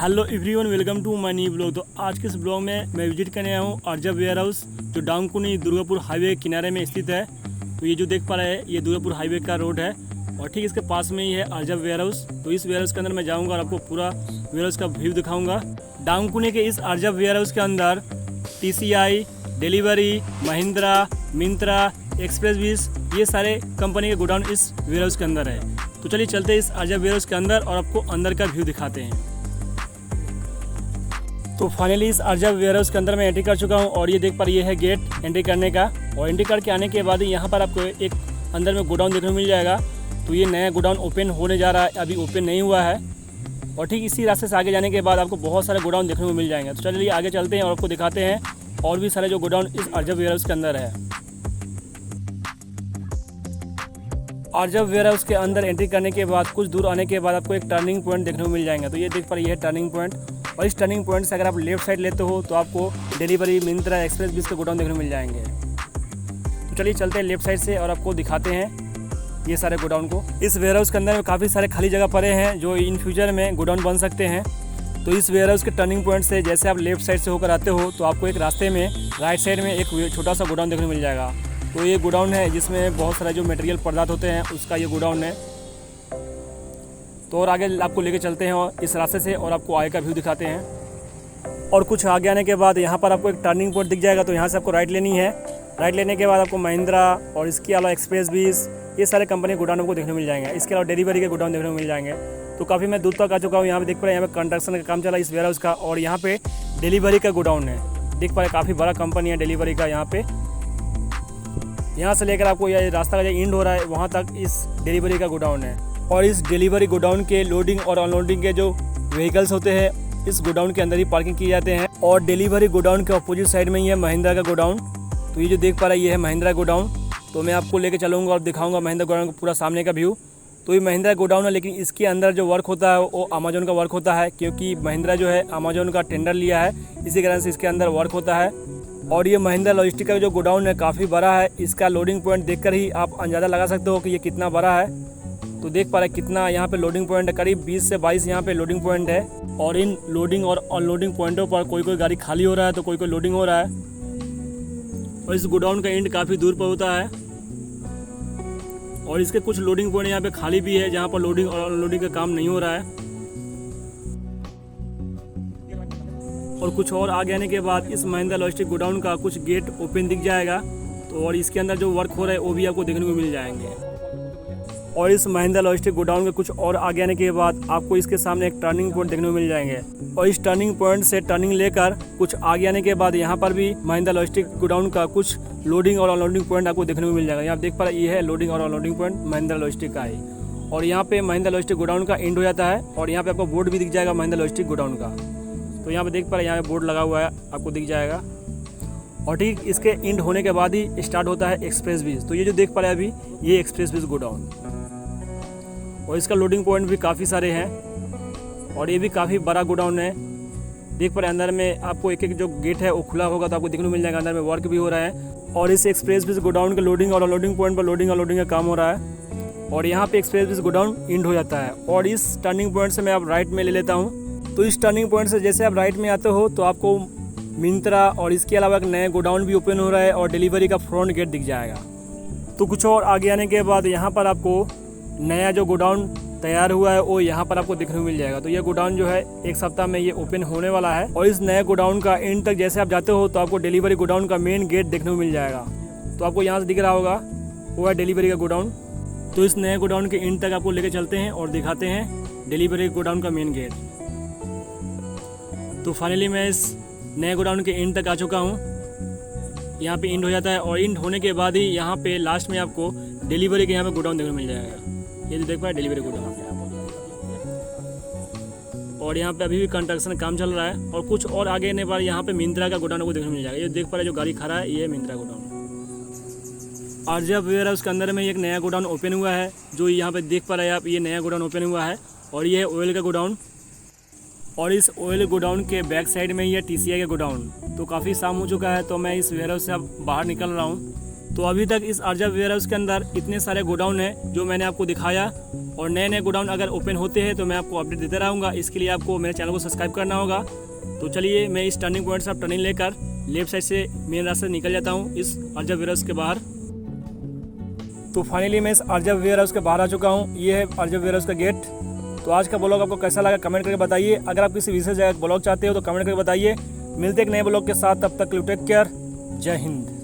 Hello everyone, welcome to my new blog. तो आज के इस ब्लॉग में मैं विजिट करने आया हूँ अर्जा वेयर हाउस, जो डांगकुनी दुर्गापुर हाईवे के किनारे में स्थित है। तो ये जो देख पा रहे हैं ये दुर्गापुर हाईवे का रोड है और ठीक इसके पास में ही है अर्जा वेयर हाउस। तो इस वेयर हाउस के अंदर मैं जाऊँगा और आपको पूरा वेयर हाउस का व्यू दिखाऊँगा। डांगकुनी के इस अर्जा वेयर हाउस के अंदर TCI, delivery, Mahindra, Myntra, express बीस, ये सारे कंपनी के गोडाउन इस वेयर हाउस के अंदर है। तो चलिए चलते हैं इस अर्जा वेयर हाउस के अंदर और आपको अंदर का व्यू दिखाते हैं। तो फाइनली इस अर्जा वेयर हाउस के अंदर मैं एंट्री कर चुका हूं और ये देख पा रही है गेट एंट्री करने का। और एंट्री करके आने के बाद यहाँ पर आपको एक अंदर में गोडाउन देखने को मिल जाएगा। तो ये नया गोडाउन ओपन होने जा रहा है, अभी ओपन नहीं हुआ है। और ठीक इसी रास्ते से आगे जाने के बाद आपको बहुत सारे गोडाउन देखने को मिल जाएंगे। तो चलिए आगे चलते हैं और आपको दिखाते हैं और भी सारे जो गोडाउन इस अर्जा वेयर हाउस के अंदर है। अर्जा वेयर हाउस के अंदर एंट्री करने के बाद कुछ दूर आने के बाद आपको एक टर्निंग पॉइंट देखने को मिल जाएंगे। तो ये देख पा रही है टर्निंग पॉइंट, और इस टर्निंग पॉइंट से अगर आप लेफ्ट साइड लेते हो तो आपको डिलीवरी, मिंत्रा, एक्सप्रेस बीस के गोडाउन देखने को मिल जाएंगे। तो चलिए चलते हैं लेफ्ट साइड से और आपको दिखाते हैं ये सारे गोडाउन को। इस वेयर हाउस के अंदर में काफ़ी सारे खाली जगह पड़े हैं जो इन फ्यूचर में गोडाउन बन सकते हैं। तो इस वेयर हाउस के टर्निंग पॉइंट से जैसे आप लेफ्ट साइड से होकर आते हो तो आपको एक रास्ते में राइट साइड में एक छोटा सा गोडाउन देखने को मिल जाएगा। तो ये गोडाउन है जिसमें बहुत सारे जो मटेरियल पदार्थ होते हैं उसका ये गोडाउन है। तो और आगे आपको लेके चलते हैं और इस रास्ते से और आपको आगे का व्यू दिखाते हैं। और कुछ आगे आने के बाद यहाँ पर आपको एक टर्निंग पॉइंट दिख जाएगा। तो यहाँ से आपको राइट लेनी है। राइट लेने के बाद आपको महिंद्रा और इसके अलावा एक्सप्रेस बीस, ये सारे कंपनी गोडाउन आपको देखने को मिल जाएंगे। इसके अलावा डिलीवरी के गोडाउन देखने को मिल जाएंगे। तो काफ़ी मैं दूर तक आ चुका हूँ। यहाँ पे देख पा रहे हैं यहाँ पे कंस्ट्रक्शन का काम चला इस वेयर हाउस का, और यहाँ पे डिलीवरी का गोडाउन है। देख पा रहे काफ़ी बड़ा कंपनी है डिलीवरी का। यहाँ पे यहाँ से लेकर आपको यह रास्ता का जो एंड हो रहा है वहाँ तक इस डिलीवरी का गोडाउन है। और इस डिलीवरी गोडाउन के लोडिंग और अनलोडिंग के जो व्हीकल्स होते हैं इस गोडाउन के अंदर ही पार्किंग किए जाते हैं। और डिलीवरी गोडाउन के अपोजिट साइड में ही है महिंद्रा का गोडाउन। तो ये जो देख पा रहा है ये है महिंद्रा गोडाउन। तो मैं आपको लेके चलूँगा और दिखाऊंगा महिंद्रा गोडाउन का पूरा सामने का व्यू। तो ये महिंद्रा गोडाउन है, लेकिन इसके अंदर जो वर्क होता है वो अमेजोन का वर्क होता है, क्योंकि महिंद्रा जो है अमेजोन का टेंडर लिया है, इसी कारण से इसके अंदर वर्क होता है। और ये महिंद्रा लॉजिस्टिक का जो गोडाउन है काफ़ी बड़ा है। इसका लोडिंग पॉइंट देखकर ही आप अंदाज़ा लगा सकते हो कि ये कितना बड़ा है। तो देख पा रहे कितना यहाँ पे लोडिंग पॉइंट है, करीब 20 से 22 यहाँ पे लोडिंग पॉइंट है। और इन लोडिंग और अनलोडिंग पॉइंटों पर कोई गाड़ी खाली हो रहा है तो कोई लोडिंग हो रहा है। और इस गोडाउन का एंड काफ़ी दूर पर होता है और इसके कुछ लोडिंग पॉइंट यहाँ पे खाली भी है जहाँ पर लोडिंग और अनलोडिंग का काम नहीं हो रहा है। और कुछ और आगे आने के बाद इस महिंद्रा लॉजिस्टिक गोडाउन का कुछ गेट ओपन दिख जाएगा। तो और इसके अंदर जो वर्क हो रहा है वो भी आपको देखने को मिल जाएंगे। और इस महिंद्रा लॉजिस्टिक गोडाउन के कुछ और आगे आने के बाद आपको इसके सामने एक टर्निंग पॉइंट देखने को मिल जाएंगे। और इस टर्निंग पॉइंट से टर्निंग लेकर कुछ आगे आने के बाद यहाँ पर भी महिंद्रा लॉजिस्टिक गोडाउन का कुछ लोडिंग और अनलोडिंग पॉइंट आपको देखने को मिल जाएगा। यहाँ देख पा रहे ये है लोडिंग और अनलोडिंग पॉइंट महिंद्रा लॉजिस्टिक का है। और यहाँ पे महिंद्रा लॉजिस्टिक गोडाउन का एंड हो जाता है और यहाँ पे आपको बोर्ड भी दिख जाएगा महिंद्रा लॉजिस्टिक गोडाउन का। तो यहाँ पे देख पा रहे यहाँ पे बोर्ड लगा हुआ है, आपको दिख जाएगा। और ठीक इसके एंड होने के बाद ही स्टार्ट होता है एक्सप्रेस बीस। तो ये जो देख पा रहे हैं अभी ये एक्सप्रेस बीस गोडाउन, और इसका लोडिंग पॉइंट भी काफ़ी सारे हैं और ये भी काफ़ी बड़ा गोडाउन है। देख पा रहे अंदर में आपको एक एक जो गेट है वो खुला होगा तो आपको देखने को मिल जाएगा। अंदर में वर्क भी हो रहा है और इस एक्सप्रेस बीस गोडाउन के लोडिंग और अनलोडिंग पॉइंट पर लोडिंग अनलोडिंग का काम हो रहा है। और यहाँ पे एक्सप्रेस बीस गोडाउन एंड हो जाता है। और इस टर्निंग पॉइंट से मैं अब राइट में ले लेता हूँ। तो इस टर्निंग पॉइंट से जैसे आप राइट में आते हो तो आपको मिंत्रा और इसके अलावा एक नया गोडाउन भी ओपन हो रहा है और डिलीवरी का फ्रंट गेट दिख जाएगा। तो कुछ और आगे आने के बाद यहाँ पर आपको नया जो गोडाउन तैयार हुआ है वो यहाँ पर आपको देखने को मिल जाएगा। तो ये गोडाउन जो है एक सप्ताह में ये ओपन होने वाला है। और इस नए गोडाउन का एंड तक जैसे आप जाते हो तो आपको डिलीवरी गोडाउन का मेन गेट देखने को मिल जाएगा। तो आपको यहाँ से दिख रहा होगा वो है डिलीवरी का गोडाउन। तो इस नए गोडाउन के एंड तक आपको लेकर चलते हैं और दिखाते हैं डिलीवरी गोडाउन का मेन गेट। तो फाइनली मैं इस नए गोडाउन के एंड तक आ चुका हूँ। यहाँ पे एंड हो जाता है और एंड होने के बाद ही यहाँ पे लास्ट में आपको डिलीवरी के यहाँ पे गोडाउन देखने को मिल जाएगा। ये जो देख पाए डिलीवरी गोडाउन, और यहाँ पे अभी भी कंस्ट्रक्शन का काम चल रहा है। और कुछ और आगे आने पर यहाँ पे मिंत्रा का गोडाउन को देखने को मिल जाएगा। ये देख पा रहे जो गाड़ी खड़ा है ये है मिंत्रा गोडाउन। अर्जा वेयर हाउस के अंदर में एक नया गोडाउन ओपन हुआ है जो यहाँ पे देख पा रहे हैं आप, ये नया गोडाउन ओपन हुआ है। और ये है ऑयल का गोडाउन, और इस ऑयल गोडाउन के बैक साइड में ही है TCI का गोडाउन। तो काफ़ी शाम हो चुका है तो मैं इस वेयर हाउस से अब बाहर निकल रहा हूँ। तो अभी तक इस आरजा वेयर हाउस के अंदर इतने सारे गोडाउन हैं जो मैंने आपको दिखाया, और नए नए गोडाउन अगर ओपन होते हैं तो मैं आपको अपडेट देते रहूँगा। इसके लिए आपको मेरे चैनल को सब्सक्राइब करना होगा। तो चलिए मैं इस टर्निंग पॉइंट से आप टर्निंग लेकर लेफ्ट साइड से मेन रास्ते निकल जाता हूँ इस आरजा वेयर हाउस के बाहर। तो फाइनली मैं इस आरजा वेयर हाउस के बाहर आ चुका हूँ। ये है आरजा वेयर हाउस का गेट। तो आज का ब्लॉग आपको कैसा लगा कमेंट करके बताइए। अगर आप किसी विशेष जगह ब्लॉग चाहते हो तो कमेंट करके बताइए। मिलते एक नए ब्लॉग के साथ, तब तक टेक केयर। जय हिंद।